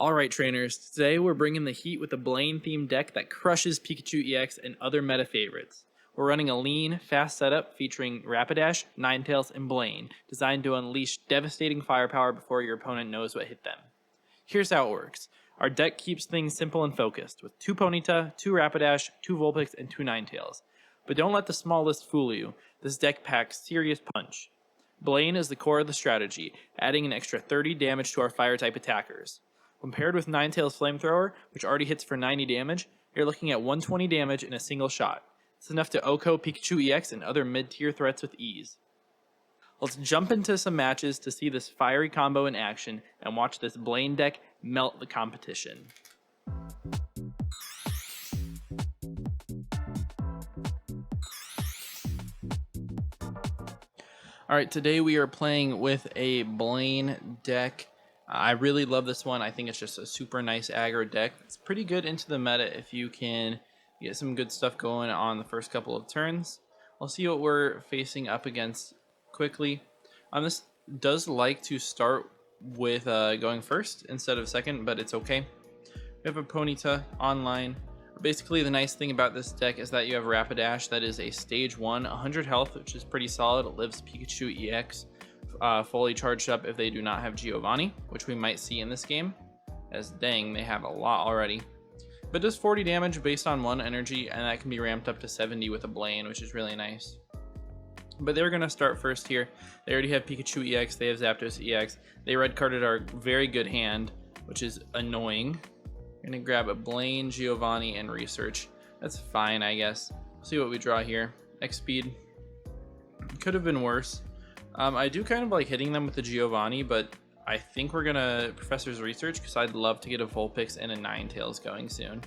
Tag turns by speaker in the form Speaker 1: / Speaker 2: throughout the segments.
Speaker 1: Alright trainers, today we're bringing the heat with a Blaine-themed deck that crushes Pikachu EX and other meta favorites. We're running a lean, fast setup featuring Rapidash, Ninetales, and Blaine, designed to unleash devastating firepower before your opponent knows what hit them. Here's how it works. Our deck keeps things simple and focused, with 2 Ponyta, 2 Rapidash, 2 Vulpix, and 2 Ninetales. But don't let the small list fool you, this deck packs serious punch. Blaine is the core of the strategy, adding an extra 30 damage to our fire-type attackers. When paired with Ninetales Flamethrower, which already hits for 90 damage, you're looking at 120 damage in a single shot. It's enough to OHKO Pikachu EX and other mid-tier threats with ease. Let's jump into some matches to see this fiery combo in action and watch this Blaine deck melt the competition. Alright, today we are playing with a Blaine deck. I really love this one. I think it's just a super nice aggro deck. It's pretty good into the meta if you can get some good stuff going on the first couple of turns. We'll see what we're facing up against quickly. This does like to start with going first instead of second, but it's okay. We have a Ponyta online. Basically, the nice thing about this deck is that you have Rapidash that is a stage 1, 100 health, which is pretty solid. It lives Pikachu EX fully charged up if they do not have Giovanni, which we might see in this game, as dang, they have a lot already. But does 40 damage based on 1 energy, and that can be ramped up to 70 with a Blaine, which is really nice. But they're going to start first here. They already have Pikachu EX, they have Zapdos EX. They red carded our very good hand, which is annoying. We're going to grab a Blaine, Giovanni, and Research. That's fine, I guess. See what we draw here. X speed. Could have been worse. I do kind of like hitting them with the Giovanni, but I think we're going to Professor's Research because I'd love to get a Vulpix and a Ninetales going soon.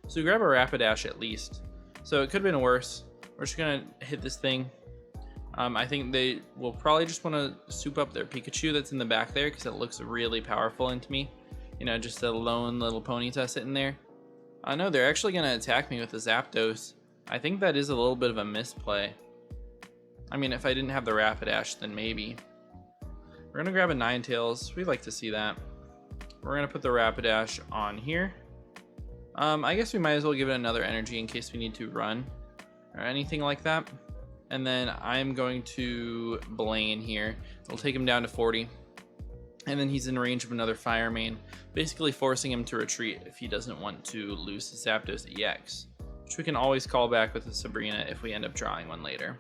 Speaker 1: So we grab a Rapidash at least. So it could have been worse. We're just going to hit this thing. I think they will probably just want to soup up their Pikachu that's in the back there because it looks really powerful into me. You know, just a lone little Ponyta sitting there. No, they're actually going to attack me with the Zapdos. I think that is a little bit of a misplay. I mean, if I didn't have the Rapidash, then maybe. We're going to grab a Ninetales. We'd like to see that. We're going to put the Rapidash on here. I guess we might as well give it another energy in case we need to run or anything like that. And then I'm going to Blaine here. It'll take him down to 40. And then he's in range of another Fire Main, basically forcing him to retreat if he doesn't want to lose his Zapdos EX, which we can always call back with a Sabrina if we end up drawing one later.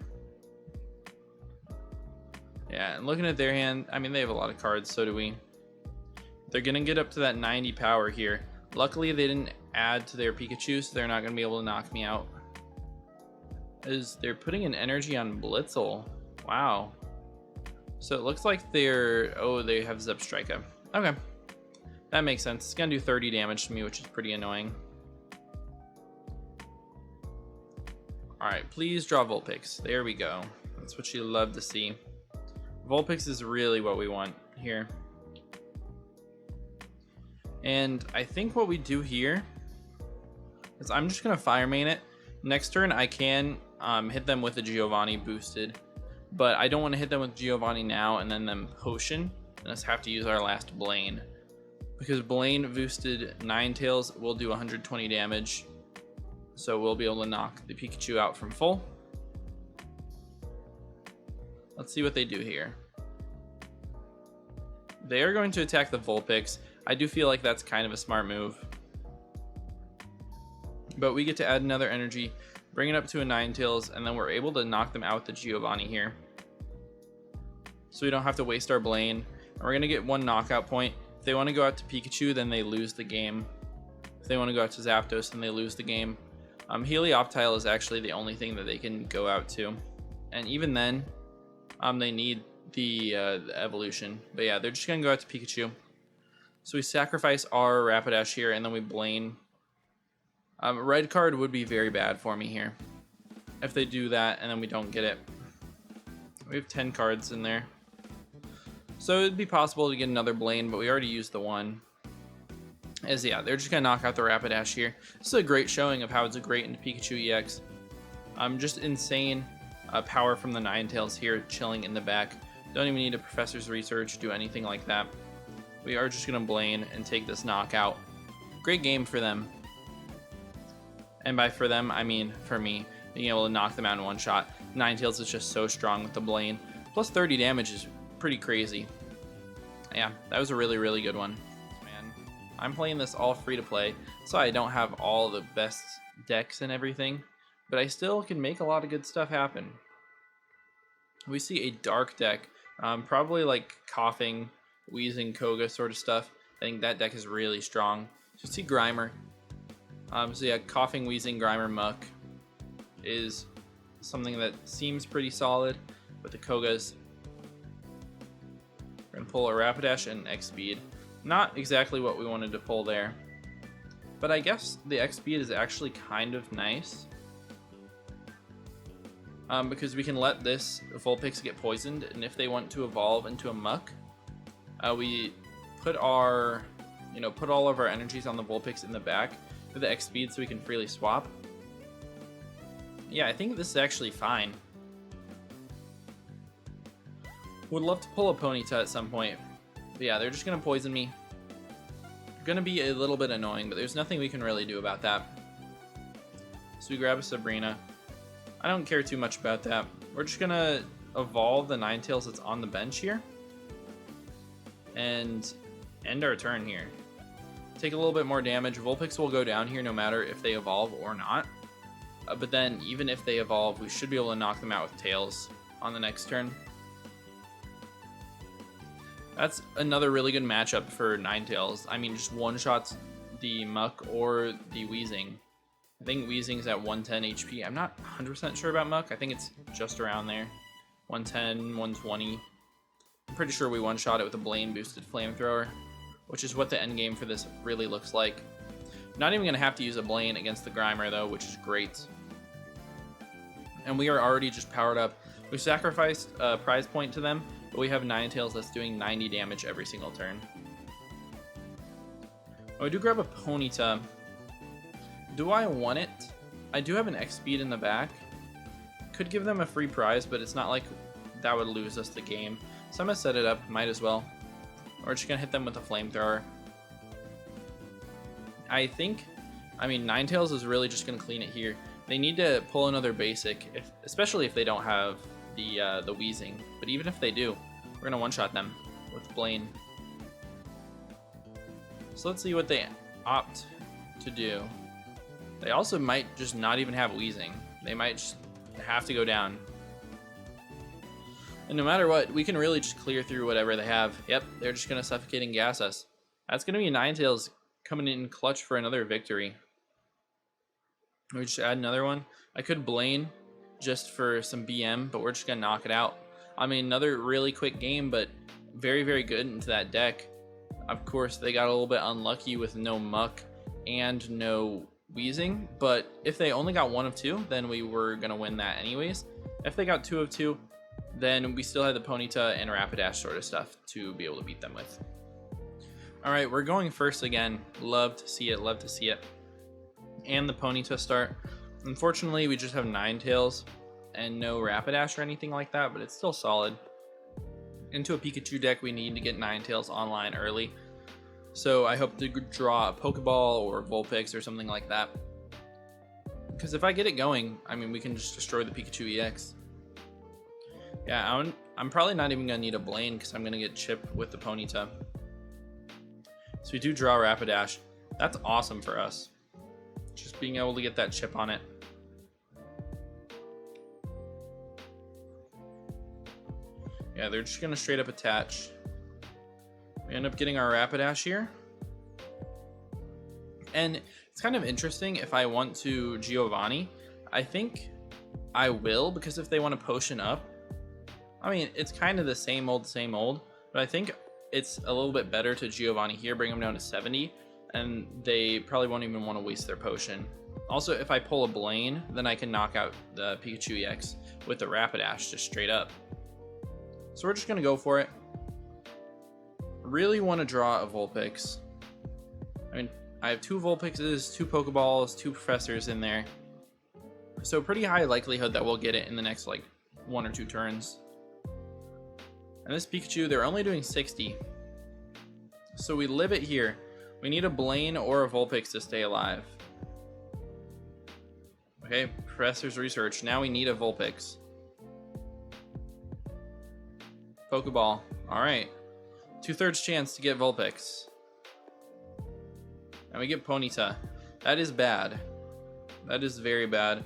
Speaker 1: Yeah, and looking at their hand, I mean, they have a lot of cards, so do we. They're going to get up to that 90 power here. Luckily, they didn't add to their Pikachu, so they're not going to be able to knock me out. They're putting an energy on Blitzel. Wow. So it looks like they have Zebstrika. Okay. That makes sense. It's going to do 30 damage to me, which is pretty annoying. Alright, please draw Vulpix. There we go. That's what you love to see. Vulpix is really what we want here. And I think what we do here is I'm just going to Fire Main it. Next turn I can hit them with a Giovanni boosted, but I don't want to hit them with Giovanni now and then them Potion and us have to use our last Blaine. Because Blaine boosted Ninetales will do 120 damage, so we'll be able to knock the Pikachu out from full. Let's see what they do here. They are going to attack the Vulpix. I do feel like that's kind of a smart move. But we get to add another energy, bring it up to a Ninetales, and then we're able to knock them out with the Giovanni here. So we don't have to waste our Blaine. And we're going to get 1 knockout point. If they want to go out to Pikachu, then they lose the game. If they want to go out to Zapdos, then they lose the game. Helioptile is actually the only thing that they can go out to. And even then, they need the evolution. But yeah, they're just going to go out to Pikachu. So we sacrifice our Rapidash here, and then we Blaine. Red card would be very bad for me here. If they do that, and then we don't get it. We have 10 cards in there. So it'd be possible to get another Blaine, but we already used the one. Yeah, they're just going to knock out the Rapidash here. This is a great showing of how it's a great into Pikachu EX. Just insane power from the Ninetales here, chilling in the back. Don't even need a Professor's Research, do anything like that. we are just going to Blaine and take this knockout. Great game for them. And by for them, I mean for me, being able to knock them out in one shot. Ninetales is just so strong with the Blaine. Plus 30 damage is pretty crazy. Yeah, that was a really, really good one. Man, I'm playing this all free to play, so I don't have all the best decks and everything, but I still can make a lot of good stuff happen. We see a dark deck, probably like Coughing, Wheezing, Koga sort of stuff. I think that deck is really strong. So see Grimer. So yeah, Coughing, Wheezing, Grimer, Muck is something that seems pretty solid with the Kogas. We're gonna pull a Rapidash and X Speed. Not exactly what we wanted to pull there, but I guess the X Speed is actually kind of nice. Because we can let this Vulpix get poisoned, and if they want to evolve into a Muck, we put our, put all of our energies on the Vulpix in the back for the X Speed so we can freely swap. Yeah, I think this is actually fine. Would love to pull a Ponyta at some point, but yeah, they're just gonna poison me. Gonna be a little bit annoying, but there's nothing we can really do about that. So we grab a Sabrina. I don't care too much about that. We're just gonna evolve the Ninetales that's on the bench here and end our turn here. Take a little bit more damage. Vulpix will go down here no matter if they evolve or not. But then even if they evolve, we should be able to knock them out with Tails on the next turn. That's another really good matchup for Ninetales. I mean, just one-shots the Muck or the Wheezing. I think Wheezing's at 110 HP. I'm not 100% sure about Muck. I think it's just around there. 110, 120. I'm pretty sure we one-shot it with a Blaine-boosted Flamethrower, which is what the end game for this really looks like. Not even going to have to use a Blaine against the Grimer, though, which is great. And we are already just powered up. We sacrificed a prize point to them, but we have Ninetales that's doing 90 damage every single turn. Oh, I do grab a Ponyta. Do I want it? I do have an X Speed in the back. Could give them a free prize, but it's not like that would lose us the game. So I'm going to set it up, might as well. We're just going to hit them with a Flamethrower. I mean, Ninetales is really just going to clean it here. They need to pull another basic, especially if they don't have the Wheezing. But even if they do, we're going to one-shot them with Blaine. So let's see what they opt to do. They also might just not even have Wheezing. They might just have to go down. And no matter what, we can really just clear through whatever they have. Yep, they're just going to suffocate and gas us. That's going to be Ninetales coming in clutch for another victory. We just add another one. I could Blaine just for some BM, but we're just going to knock it out. I mean, another really quick game, but very, very good into that deck. Of course, they got a little bit unlucky with no Muck and no Wheezing, but if they only got 1 of 2, then we were going to win that anyways. If they got 2 of 2, then we still had the Ponyta and Rapidash sort of stuff to be able to beat them with. Alright, we're going first again. Love to see it, love to see it. And the Ponyta start. Unfortunately, we just have Ninetales and no Rapidash or anything like that, but it's still solid. Into a Pikachu deck, we need to get Ninetales online early. So I hope to draw a Pokeball or Vulpix or something like that. Because if I get it going, I mean, we can just destroy the Pikachu EX. Yeah, I'm probably not even going to need a Blaine because I'm going to get Chip with the Ponyta. So we do draw Rapidash. That's awesome for us. Just being able to get that chip on it. Yeah, they're just going to straight up attach. We end up getting our Rapidash here. And it's kind of interesting if I want to Giovanni. I think I will, because if they want to potion up, I mean, it's kind of the same old, but I think it's a little bit better to Giovanni here, bring him down to 70, and they probably won't even want to waste their potion. Also, if I pull a Blaine, then I can knock out the Pikachu EX with the Rapidash just straight up. So we're just going to go for it. Really want to draw a Vulpix. I mean, I have 2 Vulpixes, 2 Pokeballs, 2 Professors in there. So pretty high likelihood that we'll get it in the next, like, 1 or 2 turns. And this Pikachu, they're only doing 60. So we live it here. We need a Blaine or a Vulpix to stay alive. Okay, Professor's research. Now we need a Vulpix. Pokeball. Alright. 2/3 chance to get Vulpix. And we get Ponyta. That is bad. That is very bad.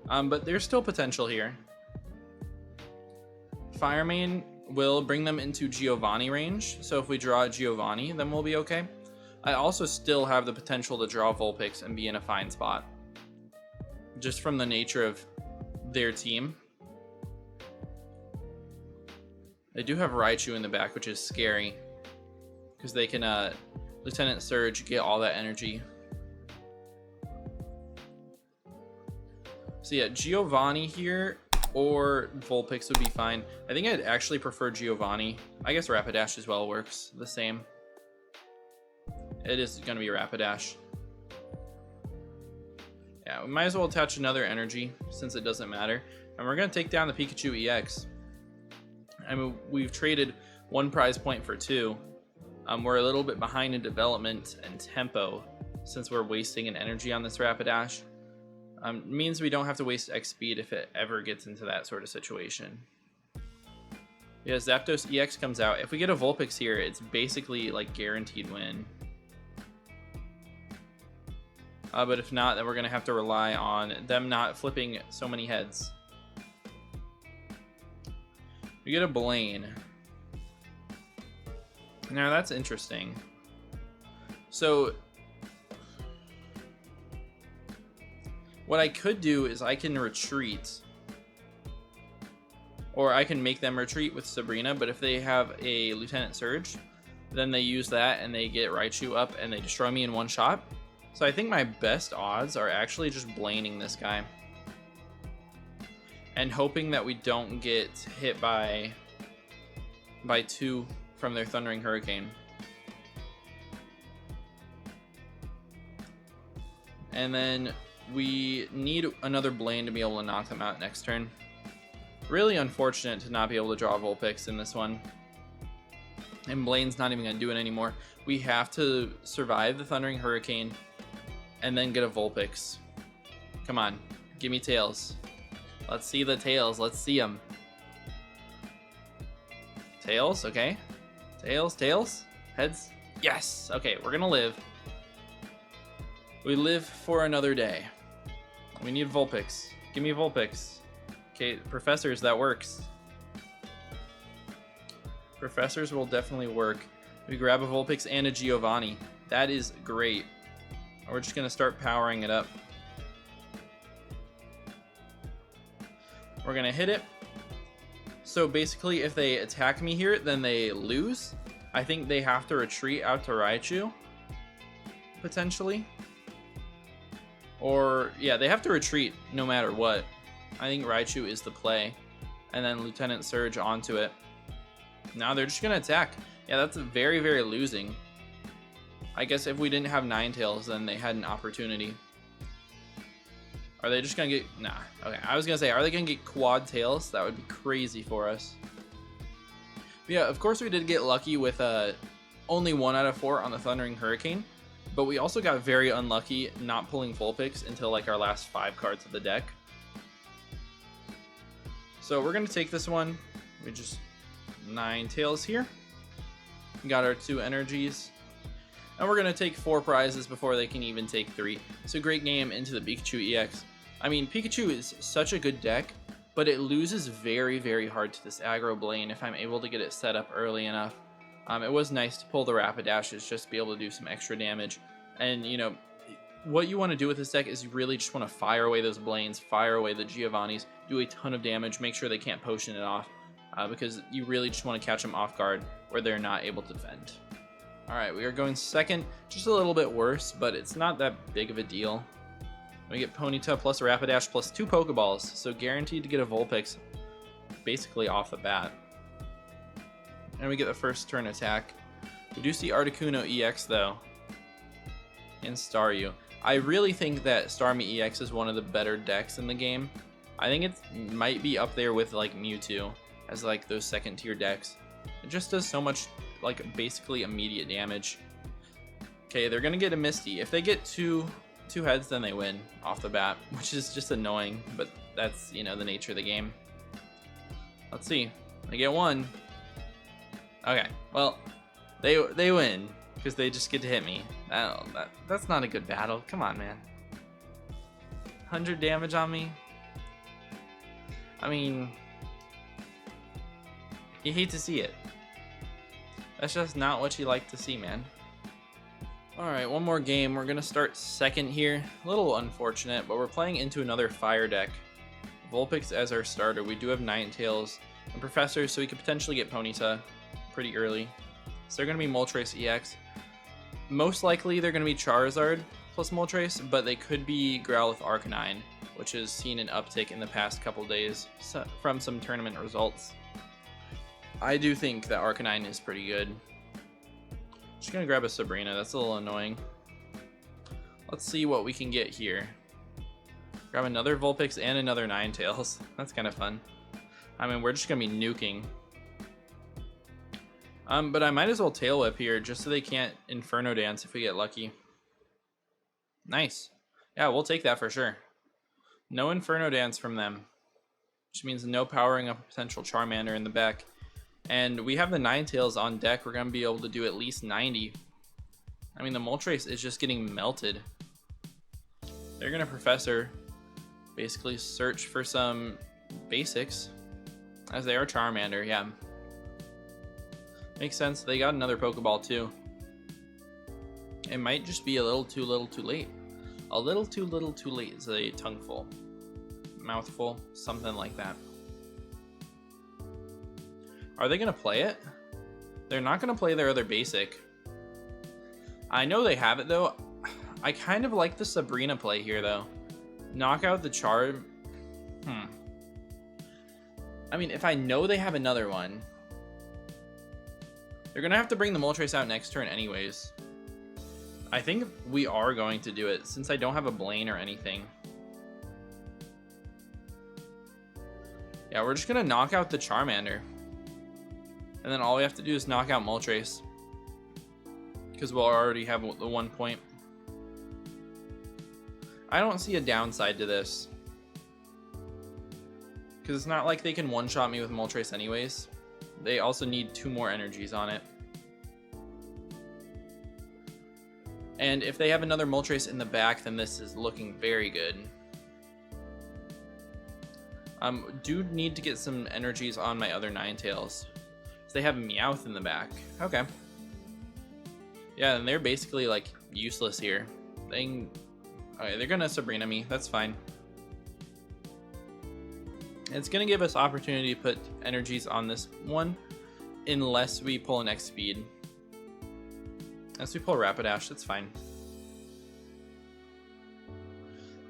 Speaker 1: But there's still potential here. Fire Main will bring them into Giovanni range. So if we draw Giovanni, then we'll be okay. I also still have the potential to draw Vulpix and be in a fine spot. Just from the nature of their team. They do have Raichu in the back, which is scary. Because they can Lieutenant Surge, get all that energy. So yeah, Giovanni here or Vulpix would be fine. I think I'd actually prefer Giovanni. I guess Rapidash as well works the same. It is going to be Rapidash. Yeah, we might as well attach another energy since it doesn't matter. And we're going to take down the Pikachu EX. I mean, we've traded 1 prize point for 2. We're a little bit behind in development and tempo since we're wasting an energy on this Rapidash. Means we don't have to waste X speed if it ever gets into that sort of situation. Yeah, Zapdos EX comes out. If we get a Vulpix here, it's basically like guaranteed win. But if not, then we're going to have to rely on them not flipping so many heads. We get a Blaine. Now that's interesting. So what I could do is I can retreat. Or I can make them retreat with Sabrina, but if they have a Lieutenant Surge, then they use that and they get Raichu up and they destroy me in 1 shot. So I think my best odds are actually just Blaining this guy. And hoping that we don't get hit by 2 from their Thundering Hurricane. And then we need another Blaine to be able to knock them out next turn. Really unfortunate to not be able to draw Vulpix in this one. And Blaine's not even going to do it anymore. We have to survive the Thundering Hurricane and then get a Vulpix. Come on, give me tails. Let's see the tails. Let's see them. Tails, okay. Tails. Heads. Yes. Okay, we're gonna live. We live for another day. We need Vulpix. Give me Vulpix. Okay, Professors, that works. Professors will definitely work. We grab a Vulpix and a Giovanni. That is great. We're just gonna start powering it up. We're gonna hit it. So basically, if they attack me here, then they lose. I think they have to retreat out to Raichu, potentially. Or, yeah, they have to retreat no matter what. I think Raichu is the play. And then Lieutenant Surge onto it. Now they're just gonna attack. Yeah, that's very, very losing. I guess if we didn't have Ninetales, then they had an opportunity. Are they just gonna get... Nah. Okay, I was gonna say, are they gonna get quad tails? That would be crazy for us. But yeah, of course we did get lucky with only 1 out of 4 on the Thundering Hurricane. But we also got very unlucky not pulling Vulpix until like our last 5 cards of the deck. So we're gonna take this one. We just... Ninetales here. We got our 2 energies. And we're gonna take 4 prizes before they can even take 3. So great game into the Pikachu EX. I mean, Pikachu is such a good deck, but it loses very, very hard to this Aggro Blaine if I'm able to get it set up early enough. It was nice to pull the Rapidashes just to be able to do some extra damage. And, you know, what you want to do with this deck is you really just want to fire away those Blaines, fire away the Giovannis, do a ton of damage, make sure they can't potion it off, because you really just want to catch them off guard where they're not able to defend. Alright, we are going second, just a little bit worse, but it's not that big of a deal. We get Ponyta plus Rapidash plus 2 Pokeballs, so guaranteed to get a Vulpix basically off the bat. And we get the first turn attack. We do see Articuno EX though, and Staryu. I really think that Starmie EX is one of the better decks in the game. I think it might be up there with like Mewtwo as like those 2nd tier decks. It just does so much like basically immediate damage. Okay, they're gonna get a Misty. If they get two heads, then they win off the bat, which is just annoying, but that's, you know, the nature of the game. Let's see. They get one. Okay, well, they win because they just get to hit me. That's not a good battle. Come on, man. 100 damage on me. I mean, you hate to see it. That's just not what you like to see, man. Alright, one more game. We're going to start second here. A little unfortunate, but we're playing into another fire deck. Vulpix as our starter. We do have Ninetales and Professor, so we could potentially get Ponyta pretty early. So they're going to be Moltres EX. Most likely they're going to be Charizard plus Moltres, but they could be Growlithe Arcanine, which has seen an uptick in the past couple days from some tournament results. I do think that Arcanine is pretty good. Just gonna grab a Sabrina. That's a little annoying. Let's see what we can get here. Grab another Vulpix and another Ninetales. That's kind of fun. I mean, we're just gonna be nuking. But I might as well Tail Whip here just so they can't Inferno Dance if we get lucky. Nice. Yeah, we'll take that for sure. No Inferno Dance from them, which means no powering up a potential Charmander in the back. And we have the Ninetales on deck. We're going to be able to do at least 90. I mean, the Moltres is just getting melted. They're going to Professor, basically search for some basics, as they are Charmander, yeah. Makes sense. They got another Pokeball too. It might just be a little too late. A little too late is a tongueful. Mouthful, something like that. Are they going to play it? They're not going to play their other basic. I know they have it, though. I kind of like the Sabrina play here, though. Knock out the Charm. I mean, if I know they have another one, they're going to have to bring the Moltres out next turn anyways. I think we are going to do it, since I don't have a Blaine or anything. Yeah, we're just going to knock out the Charmander. And then all we have to do is knock out Moltres, because we'll already have the 1 point. I don't see a downside to this, because it's not like they can one-shot me with Moltres anyways. They also need 2 more energies on it. And if they have another Moltres in the back, then this is looking very good. Do need to get some energies on my other Ninetales. They have a Meowth in the back. Okay. Yeah, and they're basically like useless here. Okay, they're gonna Sabrina me. That's fine. It's gonna give us opportunity to put energies on this one, unless we pull an X speed. Unless we pull Rapidash, that's fine.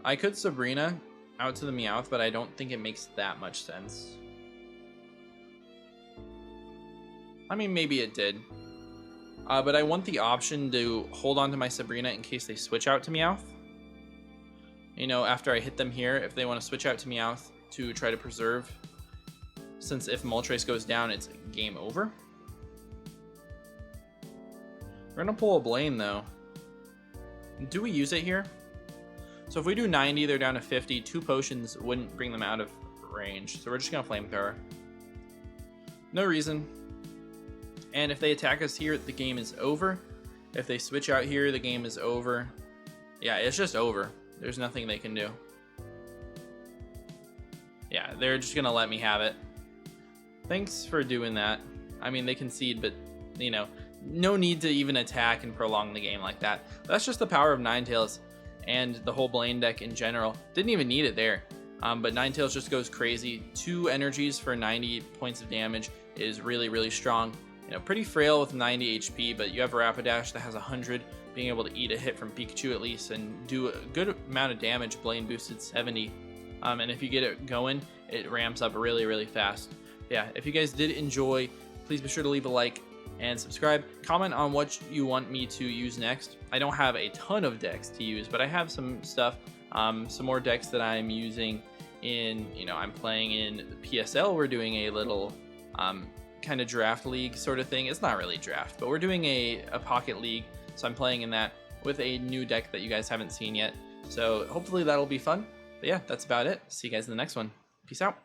Speaker 1: I could Sabrina out to the Meowth, but I don't think it makes that much sense. I mean, maybe it did. But I want the option to hold on to my Sabrina in case they switch out to Meowth. You know, after I hit them here, if they want to switch out to Meowth to try to preserve. Since if Moltres goes down, it's game over. We're going to pull a Blaine, though. Do we use it here? So if we do 90, they're down to 50. 2 potions wouldn't bring them out of range. So we're just going to Flamethrower. No reason. And if they attack us here, the game is over. If they switch out here, the game is over. Yeah, it's just over. There's nothing they can do. Yeah, they're just going to let me have it. Thanks for doing that. I mean, they concede, but, you know, no need to even attack and prolong the game like that. That's just the power of Ninetales and the whole Blaine deck in general. Didn't even need it there. But Ninetales just goes crazy. 2 energies for 90 points of damage is really, really strong. You know, pretty frail with 90 HP, but you have Rapidash that has 100, being able to eat a hit from Pikachu at least and do a good amount of damage. Blaine boosted 70. And if you get it going, it ramps up really, really fast. Yeah, if you guys did enjoy, please be sure to leave a like and subscribe. Comment on what you want me to use next. I don't have a ton of decks to use, but I have some stuff, some more decks that I'm using in, you know, I'm playing in PSL. We're doing a little kind of draft league sort of thing. It's not really draft, but we're doing a pocket league, so I'm playing in that with a new deck that you guys haven't seen yet. So hopefully that'll be fun. But yeah, that's about it. See you guys in the next one. Peace out.